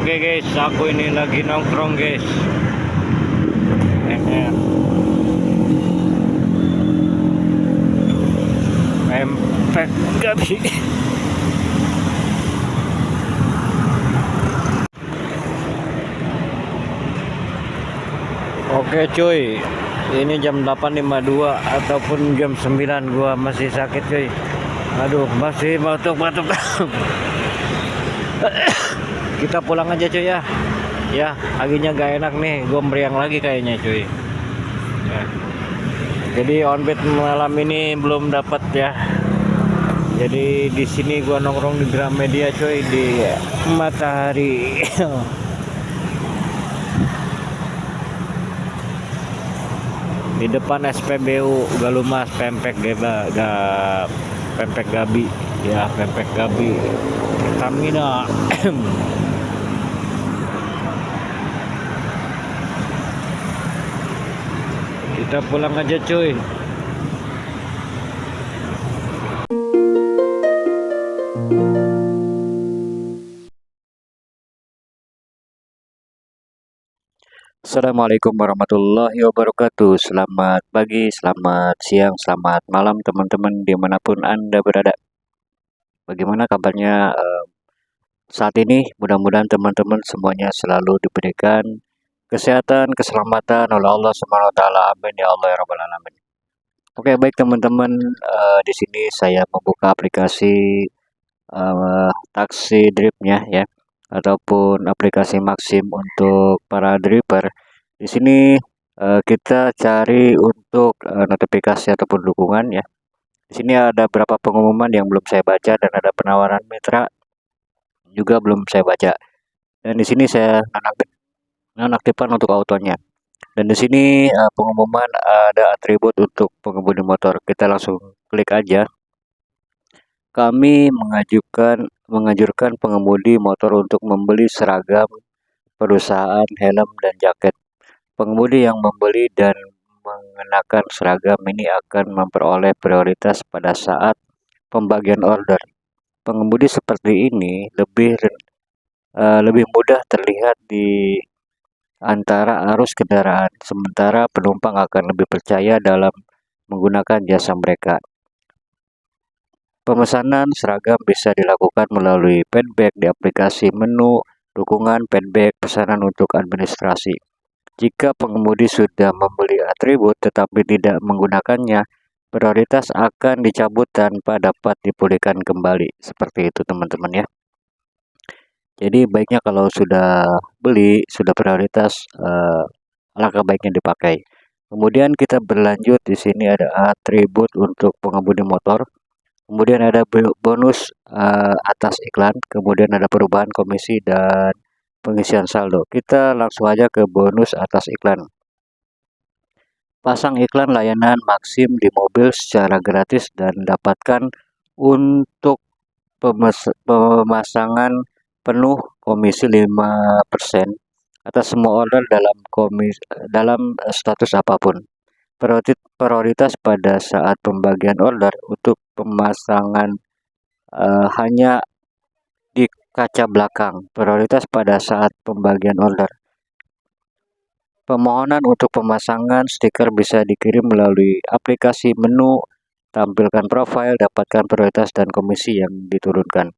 Oke guys, aku ini lagi nongkrong guys. Enak. Pempek gabi. Oke cuy, ini jam 8.52 ataupun jam 9 gua masih sakit cuy. Aduh, masih batuk-batuk. Kita pulang aja cuy ya. Ya, paginya gak enak nih, gue meriang lagi kayaknya cuy. Ya. Jadi onbet malam ini belum dapat ya. Jadi di sini gua nongkrong di Gramedia cuy, di Matahari. Di depan SPBU Galumas, pempek pempek gabi ya, pempek gabi Pertamina. Kita pulang aja cuy. Assalamualaikum warahmatullahi wabarakatuh. Selamat pagi, selamat siang, selamat malam teman-teman dimanapun Anda berada. Bagaimana kabarnya saat ini? Mudah-mudahan teman-teman semuanya selalu diberikan kesehatan, keselamatan oleh Allah Subhanahu wa taala. Amin ya Allah ya rabbal alamin. Oke, baik teman-teman, di sini saya membuka aplikasi taksi dripnya ya, ataupun aplikasi Maxim untuk para driver. Di sini kita cari untuk notifikasi ataupun dukungan ya. Di sini ada beberapa pengumuman yang belum saya baca dan ada penawaran mitra juga belum saya baca. Dan di sini saya nonaktifkan untuk autonya. Dan di sini pengumuman ada atribut untuk pengemudi motor. Kita langsung klik aja. Kami menganjurkan pengemudi motor untuk membeli seragam perusahaan, helm, dan jaket. Pengemudi yang membeli dan mengenakan seragam ini akan memperoleh prioritas pada saat pembagian order. Pengemudi seperti ini lebih mudah terlihat di antara arus kendaraan, sementara penumpang akan lebih percaya dalam menggunakan jasa mereka. Pemesanan seragam bisa dilakukan melalui fanbag di aplikasi menu dukungan fanbag pesanan untuk administrasi. Jika pengemudi sudah membeli atribut tetapi tidak menggunakannya, prioritas akan dicabut tanpa dapat dipulihkan kembali. Seperti itu teman-teman ya. Jadi baiknya kalau sudah beli, sudah prioritas, alangkah baiknya dipakai. Kemudian kita berlanjut, di sini ada atribut untuk pengemudi motor. Kemudian ada bonus atas iklan, kemudian ada perubahan komisi dan pengisian saldo. Kita langsung aja ke bonus atas iklan. Pasang iklan layanan Maxim di mobil secara gratis dan dapatkan untuk pemasangan penuh komisi 5% atas semua order dalam status apapun. Prioritas pada saat pembagian order untuk pemasangan hanya di kaca belakang. Prioritas pada saat pembagian order. Permohonan untuk pemasangan stiker bisa dikirim melalui aplikasi menu, tampilkan profil, dapatkan prioritas dan komisi yang diturunkan.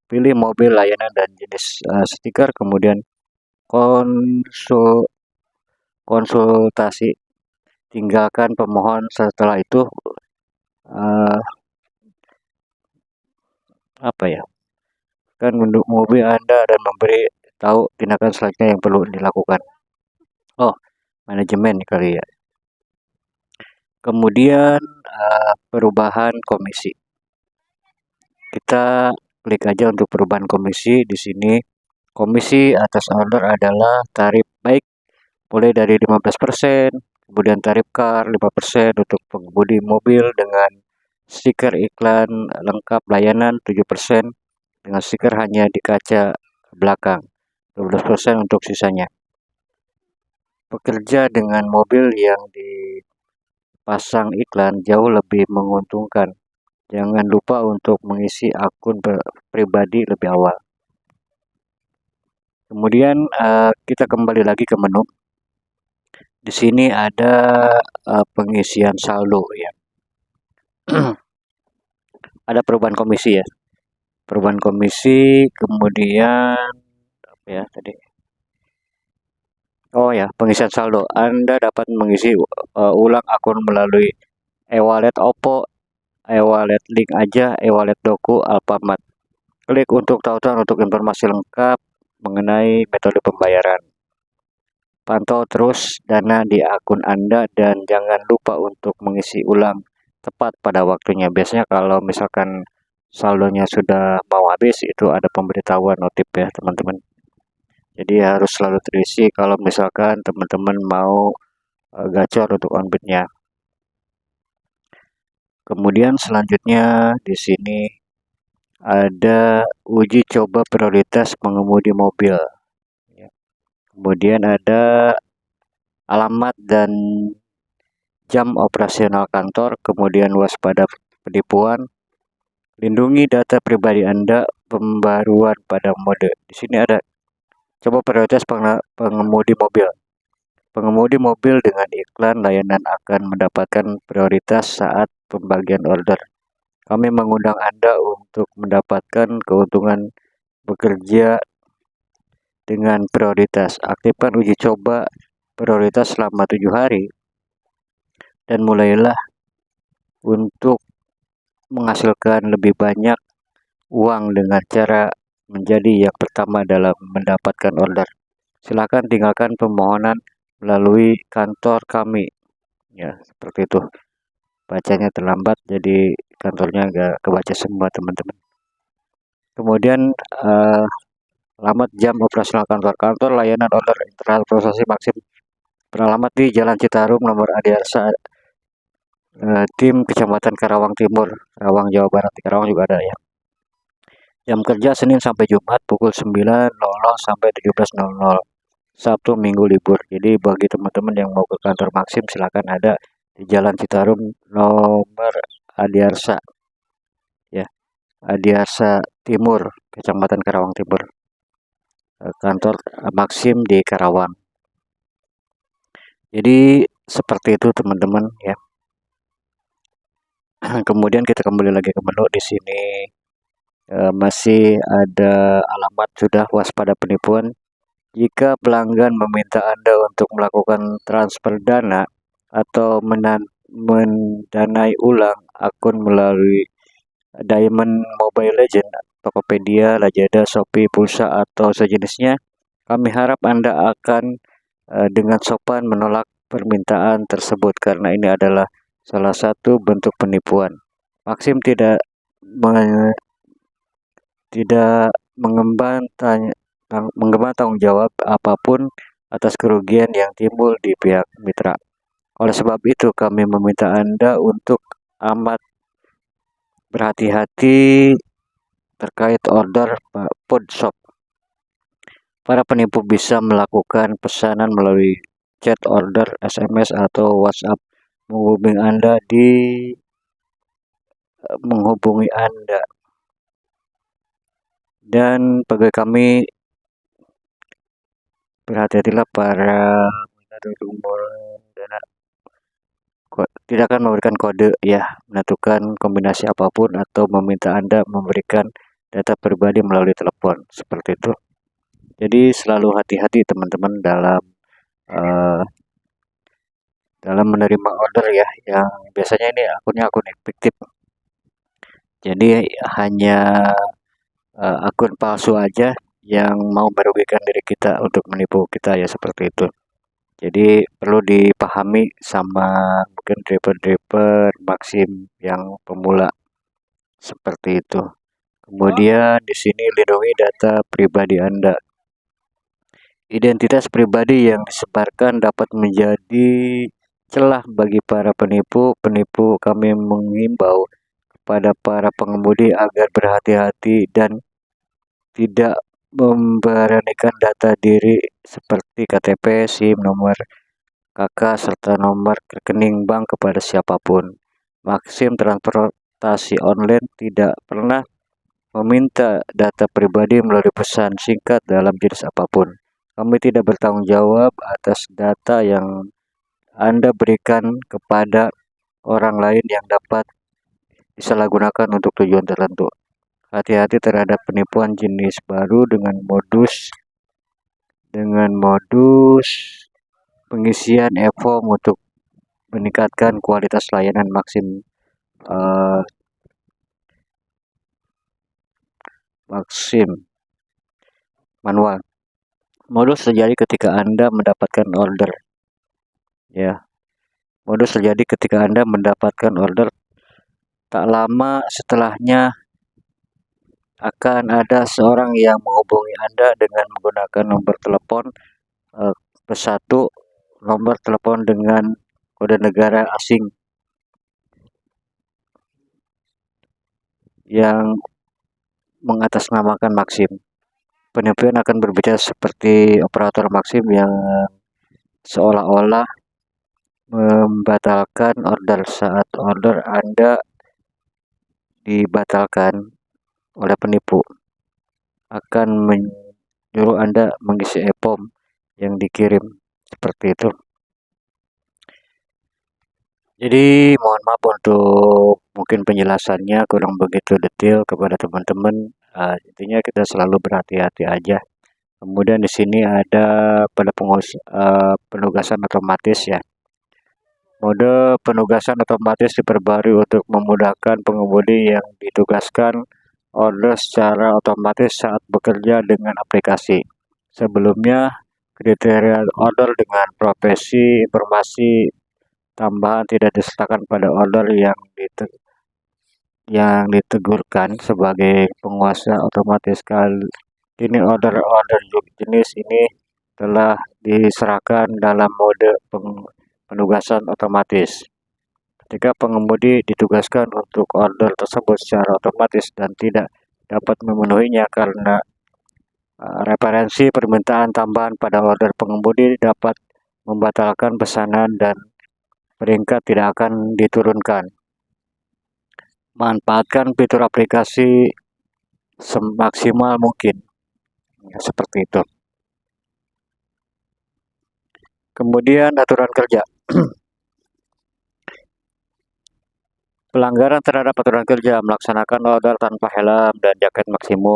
Pilih mobil, layanan, dan jenis stiker, kemudian konsultasi. Tinggalkan pemohon. Setelah itu kan untuk mobil Anda dan memberi tahu tindakan selanjutnya yang perlu dilakukan. Oh, manajemen kali ya. Kemudian perubahan komisi. Kita klik aja untuk perubahan komisi. Di sini komisi atas order adalah tarif baik mulai dari 15%, kemudian tarif car 5% untuk pengemudi mobil dengan stiker iklan lengkap layanan 7%, dengan stiker hanya di kaca belakang 12% untuk sisanya. Pekerja dengan mobil yang dipasang iklan jauh lebih menguntungkan. Jangan lupa untuk mengisi akun pribadi lebih awal. Kemudian kita kembali lagi ke menu. Di sini ada pengisian saldo ya. Ada perubahan komisi ya. Perubahan komisi, kemudian apa ya tadi? Oh ya, pengisian saldo. Anda dapat mengisi ulang akun melalui e-wallet Oppo, e-wallet Link Aja, e-wallet Doku, Alfamart. Klik untuk tautan untuk informasi lengkap mengenai metode pembayaran. Pantau terus dana di akun Anda dan jangan lupa untuk mengisi ulang tepat pada waktunya. Biasanya kalau misalkan saldonya sudah mau habis itu ada pemberitahuan notif ya teman-teman. Jadi harus selalu terisi kalau misalkan teman-teman mau gacor untuk onbitnya. Kemudian selanjutnya di sini ada uji coba prioritas pengemudi mobil. Kemudian ada alamat dan jam operasional kantor, kemudian waspada penipuan, lindungi data pribadi Anda, pembaruan pada mode. Di sini ada coba prioritas pengemudi mobil. Pengemudi mobil dengan iklan layanan akan mendapatkan prioritas saat pembagian order. Kami mengundang Anda untuk mendapatkan keuntungan bekerja dengan prioritas. Aktifkan uji coba prioritas selama 7 hari dan mulailah untuk menghasilkan lebih banyak uang dengan cara menjadi yang pertama dalam mendapatkan order. Silakan tinggalkan permohonan melalui kantor kami. Ya, seperti itu. Bacanya terlambat jadi kantornya agak kebaca semua teman-teman. Kemudian alamat jam operasional kantor. Kantor layanan order internal prosesi Maxim beralamat di Jalan Citarum nomor Adiarsa, tim Kecamatan Karawang Timur, Karawang Jawa Barat. Di Karawang juga ada ya. Jam kerja Senin sampai Jumat pukul 9.00 sampai 17.00. Sabtu Minggu libur. Jadi bagi teman-teman yang mau ke kantor Maxim silakan ada di Jalan Citarum nomor Adiarsa. Ya. Adiarsa Timur, Kecamatan Karawang Timur. Kantor Maxim di Karawang. Jadi seperti itu teman-teman ya. Kemudian kita kembali lagi ke menu. Di sini masih ada alamat sudah waspada penipuan. Jika pelanggan meminta Anda untuk melakukan transfer dana atau mendanai ulang akun melalui Diamond Mobile Legend, Tokopedia, Lazada, Shopee, Pulsa atau sejenisnya, kami harap Anda akan dengan sopan menolak permintaan tersebut karena ini adalah salah satu bentuk penipuan. Maxim tidak mengemban tanggung jawab apapun atas kerugian yang timbul di pihak mitra. Oleh sebab itu, kami meminta Anda untuk amat berhati-hati terkait order food shop. Para penipu bisa melakukan pesanan melalui chat order, SMS, atau WhatsApp menghubungi Anda. Dan bagi kami berhati-hatilah para umur dan tidak akan memberikan kode ya, menentukan kombinasi apapun atau meminta Anda memberikan data pribadi melalui telepon seperti itu. Jadi selalu hati-hati teman-teman dalam menerima order ya, yang biasanya ini akunnya akun fiktif. Jadi hanya akun palsu aja yang mau merugikan diri kita untuk menipu kita ya, seperti itu. Jadi perlu dipahami sama mungkin driver-driver Maxim yang pemula seperti itu. Kemudian di sini lindungi data pribadi Anda. Identitas pribadi yang disebarkan dapat menjadi celah bagi para penipu. Kami mengimbau kepada para pengemudi agar berhati-hati dan tidak memberanikan data diri seperti KTP, SIM, nomor KK, serta nomor rekening bank kepada siapapun. Maxim transportasi online tidak pernah meminta data pribadi melalui pesan singkat dalam jenis apapun. Kami tidak bertanggung jawab atas data yang Anda berikan kepada orang lain yang dapat disalahgunakan untuk tujuan tertentu. Hati-hati terhadap penipuan jenis baru dengan modus pengisian e-form untuk meningkatkan kualitas layanan Maxim manual. Modus terjadi ketika Anda mendapatkan order. Ya, modus terjadi ketika Anda mendapatkan order. Tak lama setelahnya akan ada seorang yang menghubungi Anda dengan menggunakan nomor telepon +1, nomor telepon dengan kode negara asing yang mengatasnamakan Maxim. Penipuan akan berbicara seperti operator Maxim yang seolah-olah membatalkan order saat order Anda dibatalkan oleh penipu. Akan menyuruh Anda mengisi e-form yang dikirim seperti itu. Jadi mohon maaf untuk mungkin penjelasannya kurang begitu detail kepada teman-teman. Intinya kita selalu berhati-hati aja. Kemudian di sini ada pada penugasan otomatis ya. Mode penugasan otomatis diperbarui untuk memudahkan pengemudi yang ditugaskan order secara otomatis saat bekerja dengan aplikasi. Sebelumnya, kriteria order dengan profesi informasi tambahan tidak disertakan pada order yang ditegurkan sebagai penguasa otomatis. Kini order jenis ini telah diserahkan dalam mode penugasan otomatis. Ketika pengemudi ditugaskan untuk order tersebut secara otomatis dan tidak dapat memenuhinya karena referensi permintaan tambahan pada order, pengemudi dapat membatalkan pesanan dan peringkat tidak akan diturunkan. Manfaatkan fitur aplikasi semaksimal mungkin. Ya, seperti itu. Kemudian aturan kerja. Pelanggaran terhadap aturan kerja: melaksanakan order tanpa helm dan jaket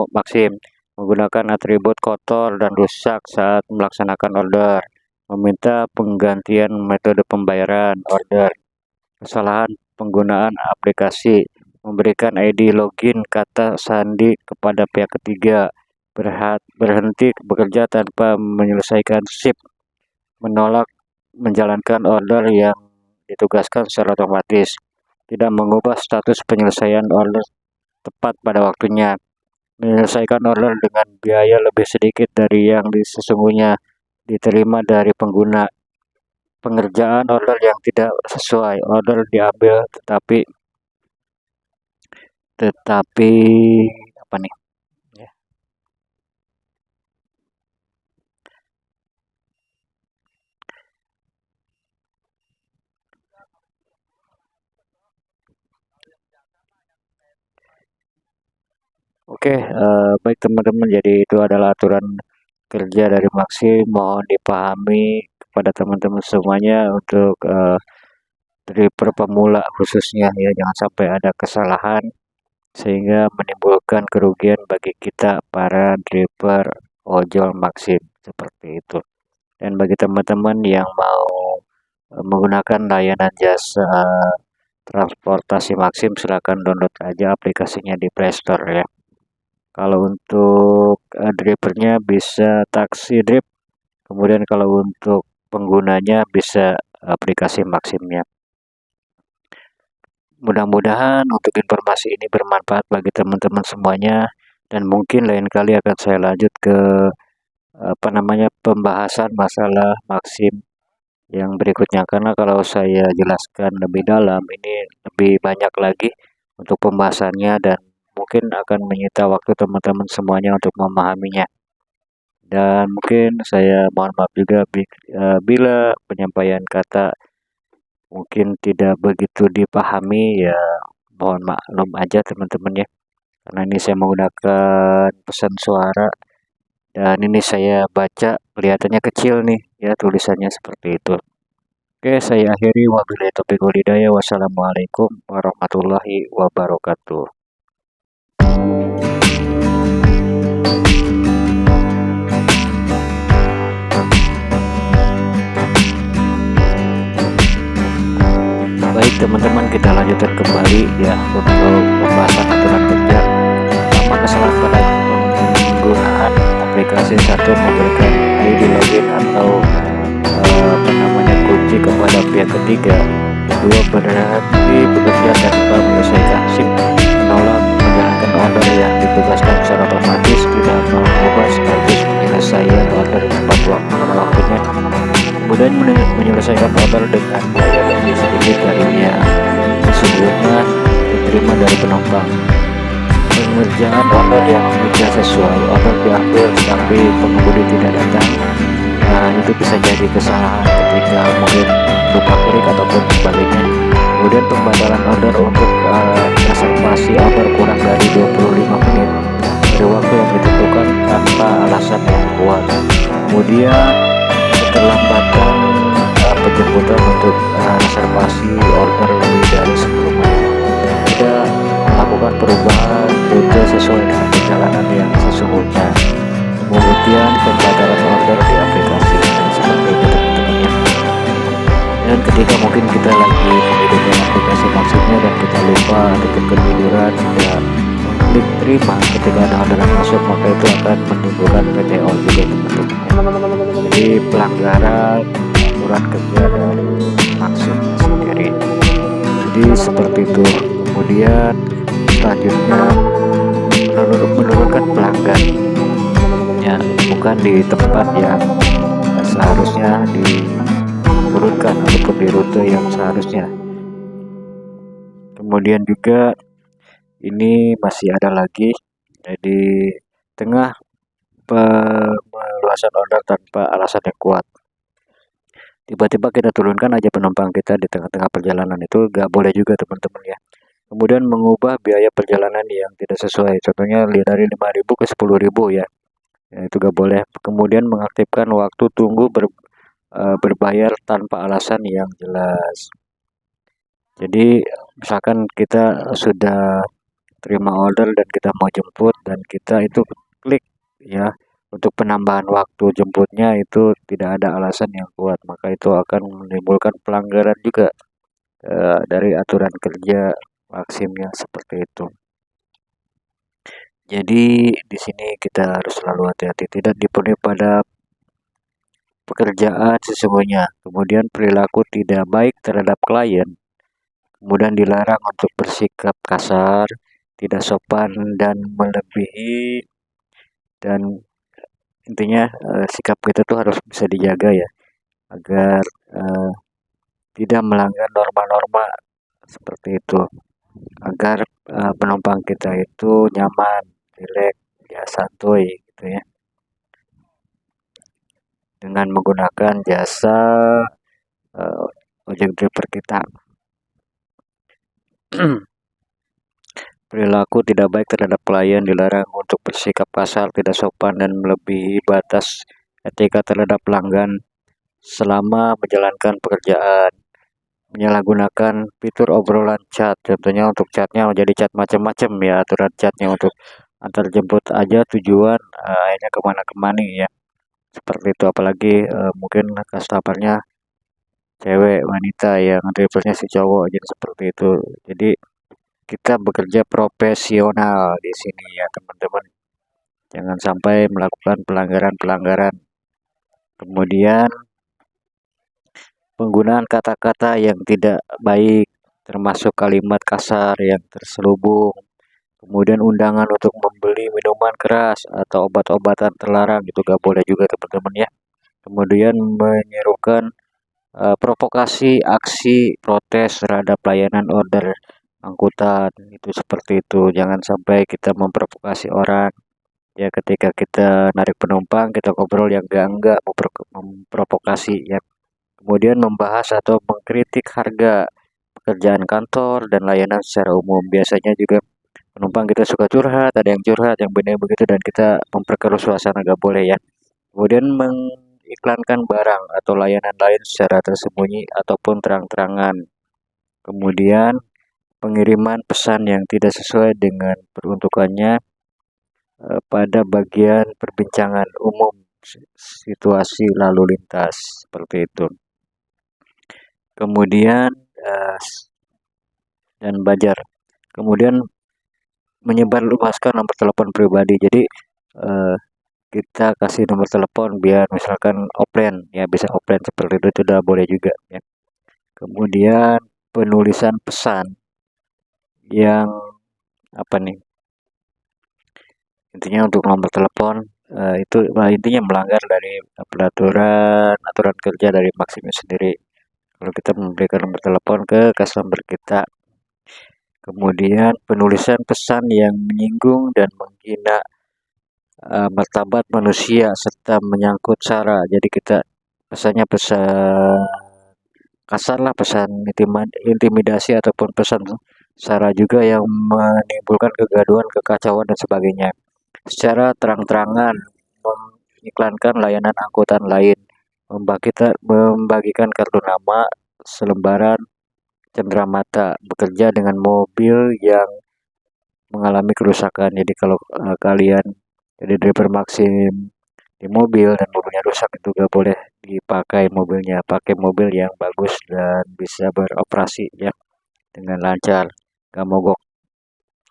Maxim, menggunakan atribut kotor dan rusak saat melaksanakan order, meminta penggantian metode pembayaran order, kesalahan penggunaan aplikasi, memberikan ID login kata sandi kepada pihak ketiga, berhenti bekerja tanpa menyelesaikan shift, menolak menjalankan order yang ditugaskan secara otomatis, tidak mengubah status penyelesaian order tepat pada waktunya, menyelesaikan order dengan biaya lebih sedikit dari yang sesungguhnya diterima dari pengguna, pengerjaan order yang tidak sesuai, order diambil tetapi apa nih ya. Oke, baik teman-teman, jadi itu adalah aturan kerja dari Maxim. Mohon dipahami kepada teman-teman semuanya untuk driver pemula khususnya ya, jangan sampai ada kesalahan sehingga menimbulkan kerugian bagi kita para driver ojol Maxim, seperti itu. Dan bagi teman-teman yang mau menggunakan layanan jasa transportasi Maxim, silakan download aja aplikasinya di Play Store ya. Kalau untuk drivernya bisa taksi drip, kemudian kalau untuk penggunanya bisa aplikasi Maximnya. Mudah-mudahan untuk informasi ini bermanfaat bagi teman-teman semuanya, dan mungkin lain kali akan saya lanjut ke pembahasan masalah Maxim yang berikutnya, karena kalau saya jelaskan lebih dalam ini lebih banyak lagi untuk pembahasannya dan mungkin akan menyita waktu teman-teman semuanya untuk memahaminya. Dan mungkin saya mohon maaf juga bila penyampaian kata mungkin tidak begitu dipahami, ya mohon maklum aja teman-teman ya. karena ini saya menggunakan pesan suara dan ini saya baca kelihatannya kecil nih ya, tulisannya seperti itu. Oke, saya akhiri, wabillahi taufiq wal hidayah. Wassalamualaikum warahmatullahi wabarakatuh. Baik teman-teman, kita lanjutkan kembali ya untuk pembahasan aturan kerja. Pertama, kesalahan pada penggunaan aplikasi satu, memberikan ID login atau kunci kepada pihak ketiga. Kedua, berhenti bekerja tanpa menyelesaikan SIM, menolak menjalankan order yang ditugaskan secara otomatis, tidak mengubah status penyelesaian order tepat waktunya, kemudian menyelesaikan order dengan biaya lebih sedikit dari yang sesungguhnya diterima dari penumpang. Pengerjaan order yang tidak sesuai, order diambil tapi pengemudi tidak datang. Nah, itu bisa jadi kesalahan ketika mungkin lupa klik ataupun sebaliknya. Kemudian pembatalan order untuk reservasi order kurang dari 25 menit dari waktu yang ditentukan tanpa alasan yang kuat. Kemudian keterlambatan penjemputan untuk reservasi order lebih dari 10 menit. Tidak melakukan perubahan rute sesuai dengan perjalanan yang sesungguhnya. Kemudian pembatalan order di aplikasi seperti itu teman-teman ya. Dan ketika mungkin kita lagi menghidupkan aplikasi maksudnya dan kita lupa atau ketiduran tidak klik terima ketika ada orderan masuk, maka itu akan menimbulkan PTO juga teman-teman ya. Jadi pelanggaran aturan kerja dari maksudnya sendiri. Jadi seperti itu. Kemudian selanjutnya menurunkan pelanggan ya, bukan di tempat yang seharusnya diturunkan ataupun di rute yang seharusnya. Kemudian juga ini masih ada lagi, jadi tengah peluasan order tanpa alasan yang kuat, tiba-tiba kita turunkan aja penumpang kita di tengah-tengah perjalanan, itu gak boleh juga teman-teman ya. Kemudian mengubah biaya perjalanan yang tidak sesuai, contohnya dari 5.000 ke 10.000 ya. Ya, itu gak boleh. Kemudian mengaktifkan waktu tunggu berbayar tanpa alasan yang jelas. Jadi misalkan kita sudah terima order dan kita mau jemput dan kita itu klik ya untuk penambahan waktu jemputnya itu tidak ada alasan yang kuat, maka itu akan menimbulkan pelanggaran juga dari aturan kerja maksimnya seperti itu. Jadi di sini kita harus selalu hati-hati, tidak dipenuhi pada pekerjaan sesungguhnya. Kemudian perilaku tidak baik terhadap klien. Kemudian dilarang untuk bersikap kasar, tidak sopan dan melebihi, dan intinya sikap kita tuh harus bisa dijaga ya, agar tidak melanggar norma-norma seperti itu, agar penumpang kita itu nyaman, rileks, ya santuy gitu ya, dengan menggunakan jasa ojek driver kita. Perilaku tidak baik terhadap klien, dilarang untuk bersikap kasar, tidak sopan dan melebihi batas etika terhadap pelanggan selama menjalankan pekerjaan. Menyalahgunakan fitur obrolan chat, contohnya untuk chatnya menjadi chat macam-macam ya, aturan chatnya untuk antar jemput aja tujuan akhirnya kemana-kemana ya, seperti itu. Apalagi mungkin customernya cewek, wanita, yang drivernya si cowok, jadi seperti itu. Jadi kita bekerja profesional di sini ya teman-teman, jangan sampai melakukan pelanggaran-pelanggaran. Kemudian penggunaan kata-kata yang tidak baik, termasuk kalimat kasar yang terselubung. Kemudian undangan untuk membeli minuman keras atau obat-obatan terlarang, itu gak boleh juga teman-teman ya. Kemudian menyerukan provokasi aksi protes terhadap layanan order angkutan, itu seperti itu. Jangan sampai kita memprovokasi orang ya, ketika kita narik penumpang kita ngobrol yang enggak memprovokasi ya. Kemudian membahas atau mengkritik harga pekerjaan kantor dan layanan secara umum, biasanya juga penumpang kita suka curhat, ada yang curhat, yang begitu dan kita memperkeruh suasana gak boleh ya. Kemudian mengiklankan barang atau layanan lain secara tersembunyi ataupun terang-terangan. Kemudian pengiriman pesan yang tidak sesuai dengan peruntukannya pada bagian perbincangan umum situasi lalu lintas seperti itu. Kemudian dan bajar. Kemudian menyebarluaskan nomor telepon pribadi. Jadi kita kasih nomor telepon biar misalkan offline ya, bisa offline seperti itu udah boleh juga ya. Kemudian penulisan pesan yang apa nih, intinya untuk nomor telepon itu intinya melanggar dari aturan kerja dari Maximus sendiri kalau kita memberikan nomor telepon ke customer kita. Kemudian penulisan pesan yang menyinggung dan menghina martabat manusia serta menyangkut sara. Jadi kita pesannya pesan kasar lah, pesan intimidasi ataupun pesan sara juga yang menimbulkan kegaduhan, kekacauan dan sebagainya. Secara terang-terangan mengiklankan layanan angkutan lain, membagikan kartu nama selembaran cenderamata, bekerja dengan mobil yang mengalami kerusakan. Jadi kalau kalian jadi driver Maxim di mobil dan mobilnya rusak, itu gak boleh dipakai mobilnya, pakai mobil yang bagus dan bisa beroperasi ya dengan lancar, gak mogok.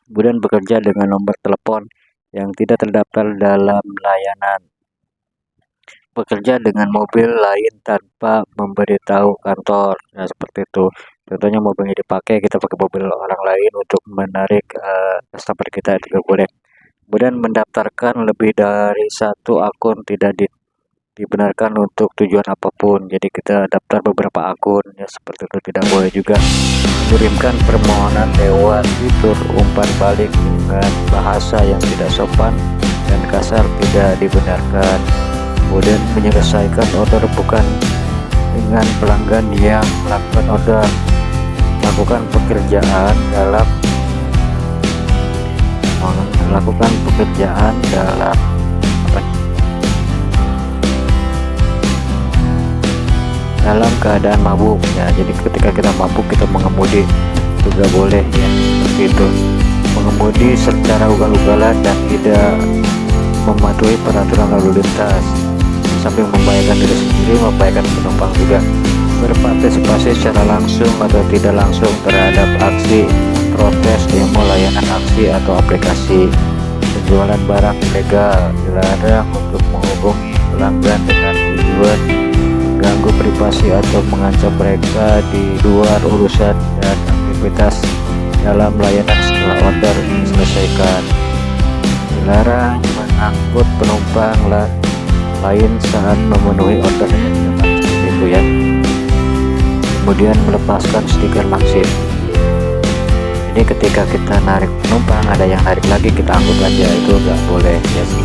Kemudian bekerja dengan nomor telepon yang tidak terdaftar dalam layanan, bekerja dengan mobil lain tanpa memberitahu kantor. Nah, seperti itu. Contohnya mobilnya dipakai, kita pakai mobil orang lain untuk menarik customer kita, juga boleh. Kemudian mendaftarkan lebih dari satu akun tidak dibenarkan untuk tujuan apapun. Jadi kita daftar beberapa akun ya, seperti itu tidak boleh juga. Kirimkan permohonan lewat fitur umpan balik dengan bahasa yang tidak sopan dan kasar tidak dibenarkan. Kemudian menyelesaikan order bukan dengan pelanggan yang melakukan order, melakukan pekerjaan dalam dalam keadaan mabuk ya. Jadi ketika kita mabuk kita mengemudi juga boleh ya, seperti itu. Mengemudi secara ugal-ugalan dan tidak mematuhi peraturan lalu lintas, sambil membahayakan diri sendiri, membahayakan penumpang juga. Berpartisipasi secara langsung atau tidak langsung terhadap aksi protes, demo, layanan aksi atau aplikasi. Penjualan barang ilegal, dilarang untuk menghubungi pelanggan dengan tujuan mengganggu privasi atau mengancam mereka di luar urusan dan aktivitas dalam layanan setelah order diselesaikan. Dilarang mengangkut penumpang lain saat memenuhi order itu ya. Kemudian melepaskan stiker Maxim. Ini ketika kita narik penumpang, ada yang narik lagi, kita angkut aja, itu nggak boleh ya sih.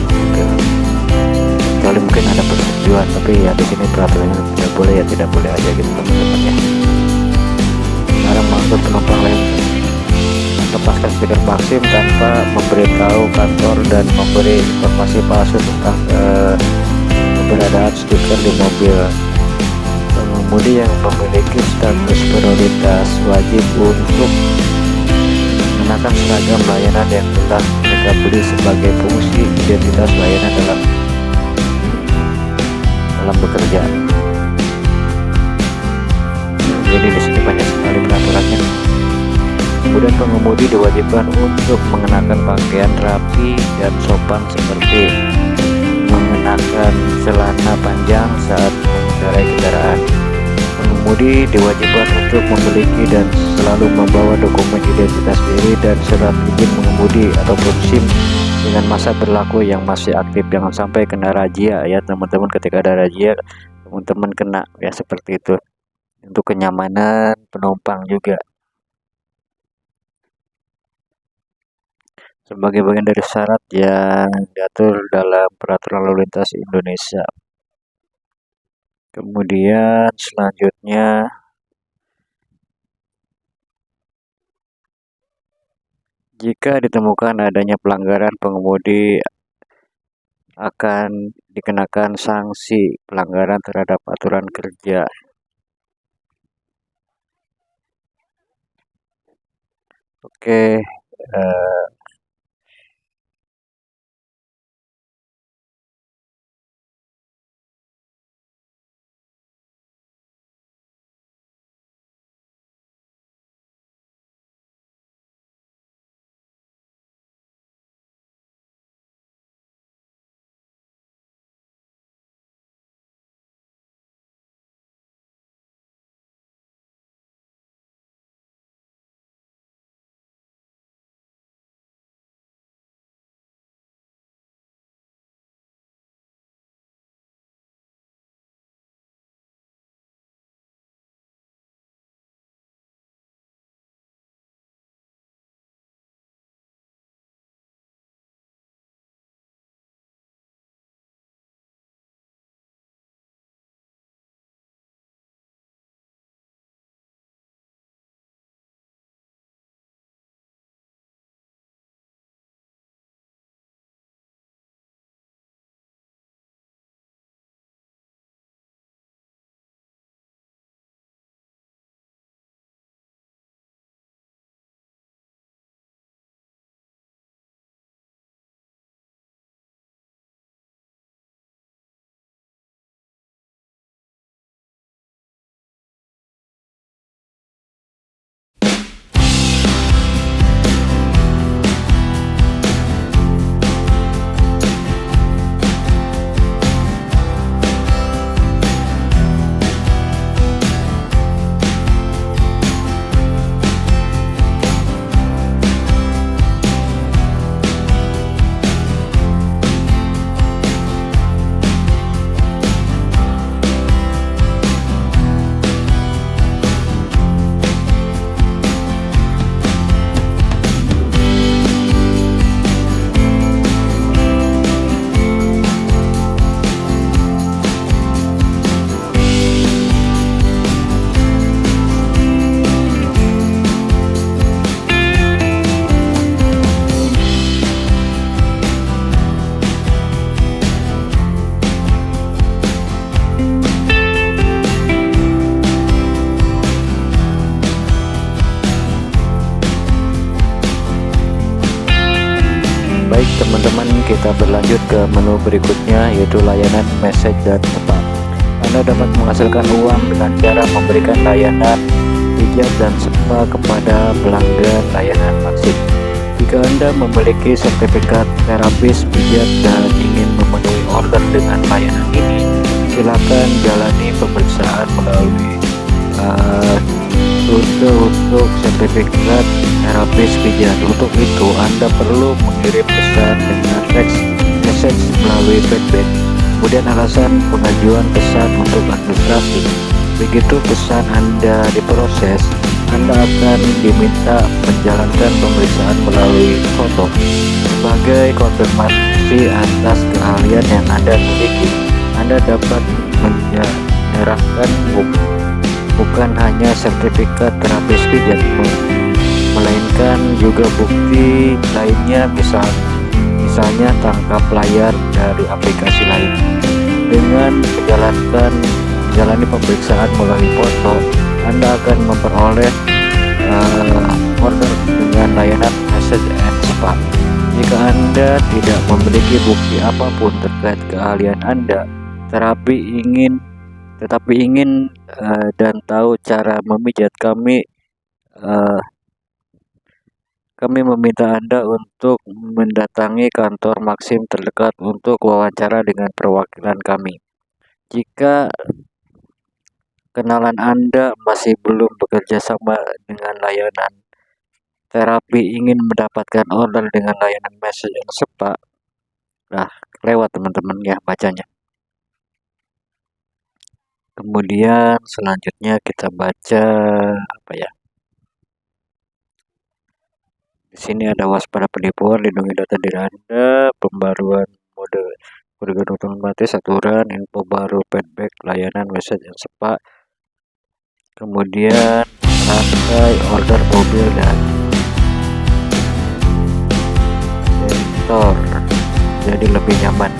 Kecuali mungkin ada persetujuan, tapi ya di sini peraturannya tidak boleh ya, tidak boleh aja gitu teman-teman ya. Sekarang mengangkut penumpang lain, lepaskan stiker Maxim tanpa memberitahu kantor dan memberi informasi palsu tentang keberadaan stiker di mobil. Pengemudi yang memiliki status prioritas wajib untuk mengenakan seragam layanan yang telah mereka beli sebagai fungsi identitas layanan dalam bekerja. Jadi di sini banyak sekali peraturannya. Kemudian pengemudi diwajibkan untuk mengenakan pakaian rapi dan sopan seperti mengenakan celana panjang saat mengendarai kendaraan. Pengemudi diwajibkan untuk memiliki dan selalu membawa dokumen identitas diri dan surat izin mengemudi ataupun SIM dengan masa berlaku yang masih aktif. Jangan sampai kena razia ya teman-teman. Ketika ada razia teman-teman kena ya, seperti itu. Untuk kenyamanan penumpang juga, sebagai bagian dari syarat yang diatur dalam peraturan lalu lintas Indonesia. Kemudian selanjutnya, Jika ditemukan adanya pelanggaran, pengemudi akan dikenakan sanksi pelanggaran terhadap aturan kerja. Oke, baik teman-teman, kita berlanjut ke menu berikutnya, yaitu layanan message dan cepat. Anda dapat menghasilkan uang dengan cara memberikan layanan pijat dan spa kepada pelanggan layanan Maxim. Jika Anda memiliki sertifikat terapis pijat dan ingin memenuhi order dengan layanan ini, silakan jalani pemeriksaan melalui rute untuk sertifikat terapis pijat. Untuk itu, Anda perlu mengirim pesan dengan teks message melalui Petback. Kemudian alasan pengajuan pesan untuk administrasi. Begitu pesan Anda diproses, Anda akan diminta menjalankan pemeriksaan melalui foto sebagai konfirmasi atas keahlian yang Anda miliki. Anda dapat menyerahkan bukan hanya sertifikat terapis pijat, melainkan juga bukti lainnya, misalnya tangkap layar dari aplikasi lain. Dengan menjalani pemeriksaan melalui foto, Anda akan memperoleh order dengan layanan message and spa. Jika Anda tidak memiliki bukti apapun terkait keahlian Anda, tetapi ingin dan tahu cara memijat, kami meminta Anda untuk mendatangi kantor Maxim terdekat untuk wawancara dengan perwakilan kami. Jika kenalan Anda masih belum bekerja sama dengan layanan terapi, ingin mendapatkan order dengan layanan message yang cepat, lewat teman-teman ya bacanya. Kemudian selanjutnya kita baca apa ya? Di sini ada waspada penipuan, lindungi data diri Anda, pembaruan mode kurikulum otomatis, aturan, info baru, Petback, layanan message yang cepat. Kemudian rantai order mobil dan motor, jadi lebih nyaman.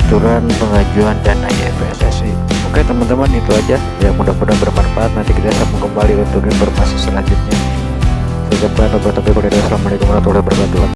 Aturan pengajuan dana YPSSI. Oke teman-teman, itu aja ya, mudah-mudahan bermanfaat. Nanti kita sambung kembali untuk informasi selanjutnya. Sampai jumpa. Assalamualaikum warahmatullahi wabarakatuh.